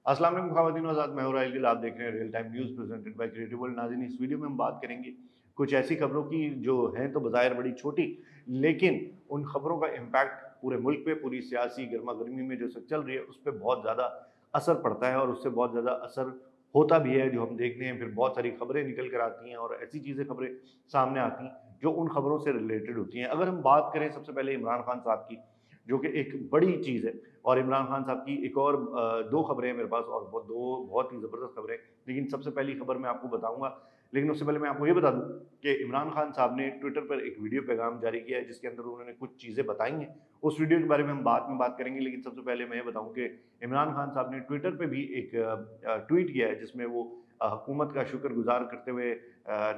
अस्सलाम वालेकुम ख़वातीन और हज़रात, मैं हूं राहिल गिल। आप देख रहे हैं real time news presented by creative world. नाज़रीन, इस वीडियो में हम बात करेंगे कुछ ऐसी खबरों की जो हैं तो बज़ाहिर बड़ी छोटी, लेकिन उन खबरों का इम्पैक्ट पूरे मुल्क पे, पूरी सियासी गर्मा-गर्मी में जो चल रही है, उस पे बहुत ज़्यादा असर पड़ता है और उससे बहुत ज़्यादा असर होता भी है, जो हम देखते हैं। फिर बहुत सारी खबरें निकल कर आती हैं और ऐसी चीज़ें खबरें सामने आती हैं जो उन खबरों से रिलेटेड होती हैं। अगर हम बात करें सबसे पहले इमरान खान साहब की, जो कि एक बड़ी चीज़ है, और इमरान खान साहब की एक और 2 खबरें हैं मेरे पास, और 2 बहुत ही ज़बरदस्त खबरें। लेकिन सबसे पहली खबर मैं आपको बताऊँगा, लेकिन उससे पहले मैं आपको ये बता दूँ कि इमरान खान साहब ने ट्विटर पर एक वीडियो पैगाम जारी किया है, जिसके अंदर उन्होंने कुछ चीज़ें बताई हैं। उस वीडियो के बारे में हम बाद में बात करेंगे, लेकिन सबसे पहले मैं ये बताऊँ कि इमरान खान साहब ने ट्विटर पे भी एक ट्वीट किया है, जिसमें वो हुकूमत का शुक्रगुज़ार करते हुए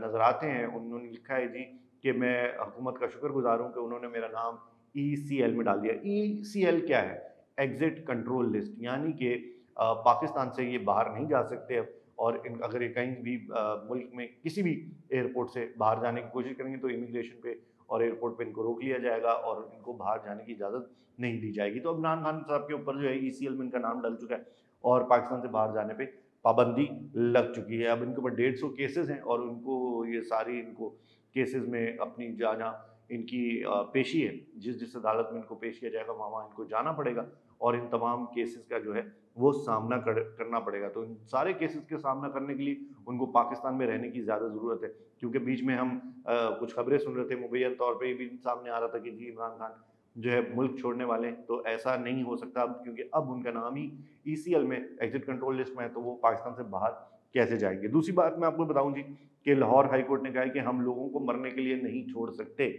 नज़र आते हैं। उन्होंने लिखा है जी कि मैं हुकूमत का शुक्रगुज़ार हूँ कि उन्होंने मेरा नाम ईसीएल में डाल दिया। ईसीएल क्या है? एग्ज़िट कंट्रोल लिस्ट, यानी कि पाकिस्तान से ये बाहर नहीं जा सकते अब, और अगर ये कहीं भी मुल्क में किसी भी एयरपोर्ट से बाहर जाने की कोशिश करेंगे तो इमिग्रेशन पे और एयरपोर्ट पे इनको रोक लिया जाएगा और इनको बाहर जाने की इजाज़त नहीं दी जाएगी। तो अब इमरान खान साहब के ऊपर जो है ईसीएल में इनका नाम डल चुका है और पाकिस्तान से बाहर जाने पे पाबंदी लग चुकी है। अब इनके ऊपर 150 केसेज़ हैं और उनको ये सारी इनको केसेज़ में अपनी जहाँ इनकी पेशी है, जिस अदालत में इनको पेश किया जाएगा, वहाँ इनको जाना पड़ेगा और इन तमाम केसेस का जो है वो सामना करना पड़ेगा। तो इन सारे केसेस का सामना करने के लिए उनको पाकिस्तान में रहने की ज़्यादा ज़रूरत है, क्योंकि बीच में हम कुछ खबरें सुन रहे थे, मुबैयन तौर पे ये भी सामने आ रहा था कि जी इमरान खान जो है मुल्क छोड़ने वाले हैं। तो ऐसा नहीं हो सकता अब, क्योंकि अब उनका नाम ही ईसीएल में, एग्जिट कंट्रोल लिस्ट में है, तो वो पाकिस्तान से बाहर कैसे जाएंगे। दूसरी बात मैं आपको बताऊं जी कि लाहौर हाई कोर्ट ने कहा है कि हम लोगों को मरने के लिए नहीं छोड़ सकते।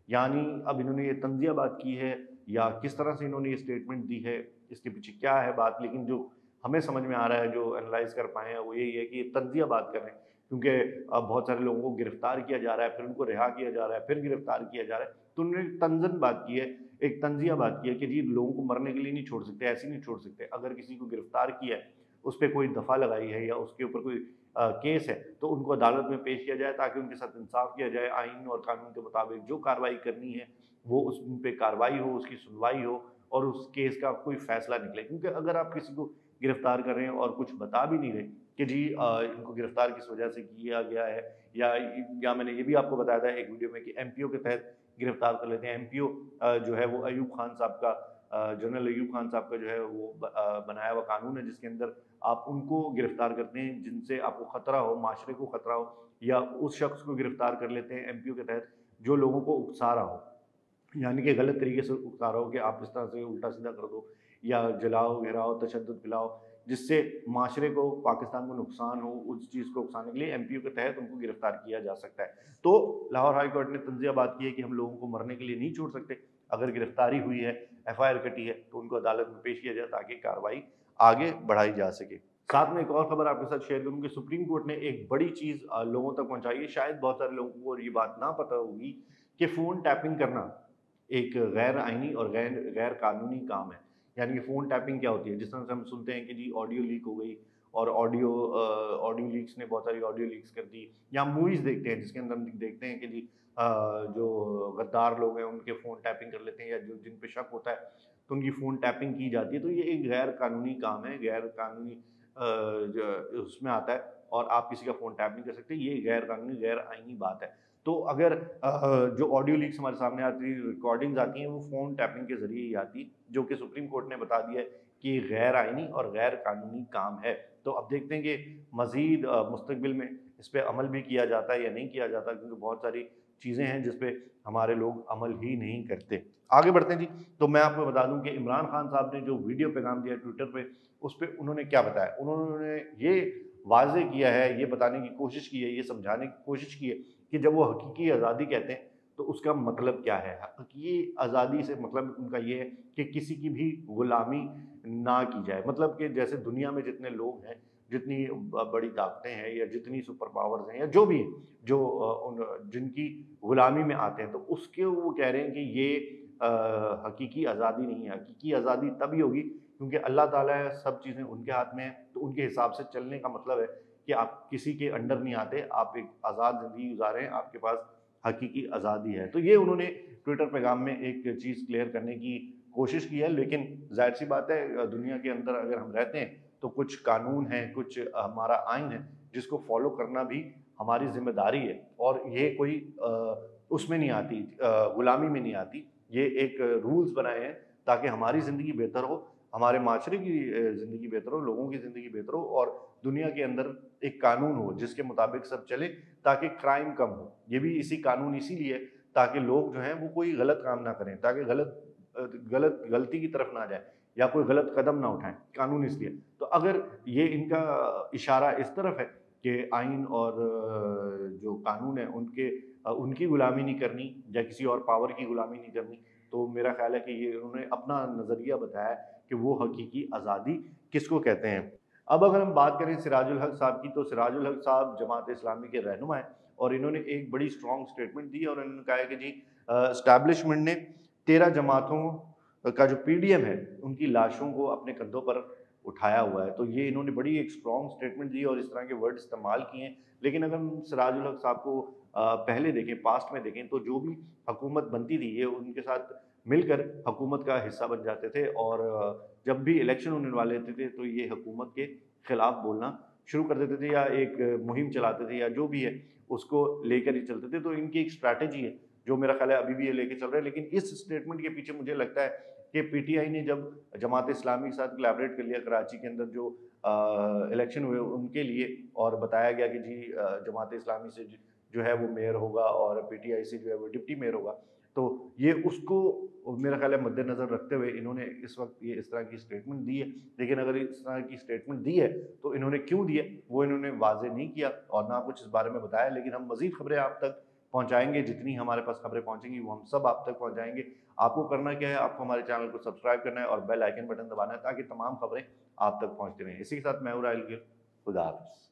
यानी अब इन्होंने ये तंज़िया बात की है, या किस तरह से इन्होंने ये स्टेटमेंट दी है, इसके पीछे क्या है बात, लेकिन जो हमें समझ में आ रहा है, जो एनालाइज़ कर पाए हैं, वो यही है कि ये तंज़िया बात कर रहे हैं, क्योंकि अब बहुत सारे लोगों को गिरफ्तार किया जा रहा है, फिर उनको रिहा किया जा रहा है, फिर गिरफ्तार किया जा रहा है। तो उन्होंने तंज़न बात की है, एक तंज़िया बात की है कि जी लोगों को मरने के लिए नहीं छोड़ सकते, ऐसे नहीं छोड़ सकते। अगर किसी को गिरफ्तार किया है, उस पे कोई दफ़ा लगाई है या उसके ऊपर कोई केस है, तो उनको अदालत में पेश किया जाए ताकि उनके साथ इंसाफ किया जाए। आइन और कानून के मुताबिक जो कार्रवाई करनी है वो उस उन पे कार्रवाई हो, उसकी सुनवाई हो और उस केस का कोई फैसला निकले। क्योंकि अगर आप किसी को गिरफ्तार कर रहे हैं और कुछ बता भी नहीं रहे कि जी इनको गिरफ्तार किस वजह से किया गया है, या मैंने ये भी आपको बताया था एक वीडियो में कि एमपीओ के तहत गिरफ्तार कर लेते हैं। एमपीओ जो है वो अयूब खान साहब का, जनरल अयूब खान साहब का जो है वो बनाया हुआ कानून है, जिसके अंदर आप उनको गिरफ्तार करते हैं जिनसे आपको खतरा हो, माशरे को खतरा हो, या उस शख्स को गिरफ्तार कर लेते हैं एमपीओ के तहत जो लोगों को उकसा रहा हो, यानी कि गलत तरीके से उकसा रहा हो कि आप इस तरह से उल्टा-सीधा कर दो या जलाओ, गिराओ, तशद्दुद फैलाओ, जिससे माशरे को, पाकिस्तान को नुकसान हो, उस चीज़ को उकसाने के लिए एमपीओ के तहत उनको गिरफ्तार किया जा सकता है। तो लाहौर हाई कोर्ट ने तंज़िया बात की है कि हम लोगों को मरने के लिए नहीं छोड़ सकते। अगर गिरफ्तारी हुई है, एफआईआर कटी है, तो उनको अदालत में पेश किया जाए ताकि कार्रवाई आगे बढ़ाई जा सके। साथ में एक और खबर आपके साथ शेयर करूँ कि सुप्रीम कोर्ट ने एक बड़ी चीज़ लोगों तक पहुँचाई है। शायद बहुत सारे लोगों को ये बात ना पता होगी कि फ़ोन टैपिंग करना एक गैर आइनी और गैर गैर कानूनी काम है। यानी कि फ़ोन टैपिंग क्या होती है? जिस तरह से हम सुनते हैं कि जी ऑडियो लीक हो गई, और ऑडियो लीक्स ने बहुत सारी ऑडियो लीक्स कर दी, या मूवीज़ देखते हैं जिसके अंदर हम देखते हैं कि जी जो गद्दार लोग हैं उनके फ़ोन टैपिंग कर लेते हैं, या जो जिन पे शक होता है तो उनकी फ़ोन टैपिंग की जाती है। तो ये एक गैर कानूनी काम है, गैर कानूनी ज उसमें आता है, और आप किसी का फ़ोन टैप नहीं कर सकते। ये गैर कानूनी, गैर आइनी बात है। तो अगर जो ऑडियो लीक्स हमारे सामने आती है, रिकॉर्डिंग्स आती हैं, वो फ़ोन टैपिंग के ज़रिए ही आती, जो कि सुप्रीम कोर्ट ने बता दिया है कि ये गैर आइनी और गैर कानूनी काम है। तो अब देखते हैं कि मज़ीद मुस्तक़बिल में इस पे अमल भी किया जाता है या नहीं किया जाता, क्योंकि बहुत सारी चीज़ें हैं जिस पे हमारे लोग अमल ही नहीं करते। आगे बढ़ते हैं जी, तो मैं आपको बता दूँ कि इमरान खान साहब ने जो वीडियो पैगाम दिया ट्विटर पे, उस पे उन्होंने क्या बताया? उन्होंने ये वाज़ेह किया है, ये बताने की कोशिश की है, ये समझाने की कोशिश की है कि जब वो हकीकी आज़ादी कहते हैं तो उसका मतलब क्या है। हकीकी आज़ादी से मतलब उनका ये है कि किसी की भी गुलामी ना की जाए। मतलब कि जैसे दुनिया में जितने लोग हैं, जितनी बड़ी ताकतें हैं, या जितनी सुपर पावर्स हैं, या जो भी हैं, जो जिनकी गुलामी में आते हैं, तो उसके वो कह रहे हैं कि ये हकीकी आज़ादी नहीं है। हकीकी आज़ादी तभी होगी क्योंकि अल्लाह ताला है, सब चीज़ें उनके हाथ में हैं, तो उनके हिसाब से चलने का मतलब है कि आप किसी के अंडर नहीं आते, आप एक आज़ाद ज़िंदगी गुज़ार रहे हैं, आपके पास हकीकी आज़ादी है। तो ये उन्होंने ट्विटर पैगाम में एक चीज़ क्लियर करने की कोशिश की है, लेकिन ज़ाहिर-सी बात है दुनिया के अंदर अगर हम रहते हैं, तो कुछ कानून हैं, कुछ हमारा आइन है जिसको फॉलो करना भी हमारी जिम्मेदारी है। और ये कोई उसमें नहीं आती, गुलामी में नहीं आती। ये एक रूल्स बनाए हैं ताकि हमारी ज़िंदगी बेहतर हो, हमारे माशरे की ज़िंदगी बेहतर हो, लोगों की ज़िंदगी बेहतर हो और दुनिया के अंदर एक कानून हो जिसके मुताबिक सब चले ताकि क्राइम कम हो। ये भी इसी कानून इसीलिए ताकि लोग जो हैं वो कोई गलत काम ना करें, ताकि गलती की तरफ ना जाए या कोई गलत कदम ना उठाएं, कानून इसलिए। तो अगर ये इनका इशारा इस तरफ है कि आइन और जो कानून है उनकी गुलामी नहीं करनी या किसी और पावर की गुलामी नहीं करनी, तो मेरा ख्याल है कि ये उन्होंने अपना नज़रिया बताया कि वो हकीकी आज़ादी किसको कहते हैं। अब अगर हम बात करें सिराजुल हक साहब की, तो सिराजुल हक साहब जमात इस्लामी के रहनुमा हैं और इन्होंने एक बड़ी स्ट्रॉन्ग स्टेटमेंट दी और इन्होंने कहा है कि जी एस्टैब्लिशमेंट ने 13 जमातों का जो पीडीएम है उनकी लाशों को अपने कंधों पर उठाया हुआ है। तो ये इन्होंने बड़ी एक स्ट्रॉन्ग स्टेटमेंट दी और इस तरह के वर्ड इस्तेमाल किए हैं। लेकिन अगर हम सिराजुल हक साहब को पहले देखें, पास्ट में देखें, तो जो भी हुकूमत बनती थी ये उनके साथ मिलकर हुकूमत का हिस्सा बन जाते थे और जब भी इलेक्शन होने वाले थे तो ये हुकूमत के खिलाफ बोलना शुरू कर देते थे या एक मुहिम चलाते थे या जो भी है उसको लेकर ही चलते थे। तो इनकी एक स्ट्रैटेजी है जो मेरा ख्याल है अभी भी ये लेके चल रहा है। लेकिन इस स्टेटमेंट के पीछे मुझे लगता है कि पीटीआई ने जब जमात इस्लामी के साथ कोलैबोरेट कर लिया कराची के अंदर जो इलेक्शन हुए उनके लिए और बताया गया कि जी जमात इस्लामी से जो है वो मेयर होगा और पीटीआई से जो है वो डिप्टी मेयर होगा, तो ये उसको मेरा ख्याल है मद्देनज़र रखते हुए इन्होंने इस वक्त ये इस तरह की स्टेटमेंट दी है। लेकिन अगर इस तरह की स्टेटमेंट दी है तो इन्होंने क्यों दी है वो इन्होंने वाज़ेह नहीं किया और ना कुछ इस बारे में बताया। लेकिन हम मज़ीद खबरें आप तक पहुंचाएंगे, जितनी हमारे पास खबरें पहुंचेंगी वो हम सब आप तक पहुंचाएंगे। आपको करना क्या है, आपको हमारे चैनल को सब्सक्राइब करना है और बेल आइकन बटन दबाना है ताकि तमाम खबरें आप तक पहुंचती रहें। इसी के साथ मैं हूं राहिल गिल, खुदा हाफिज़।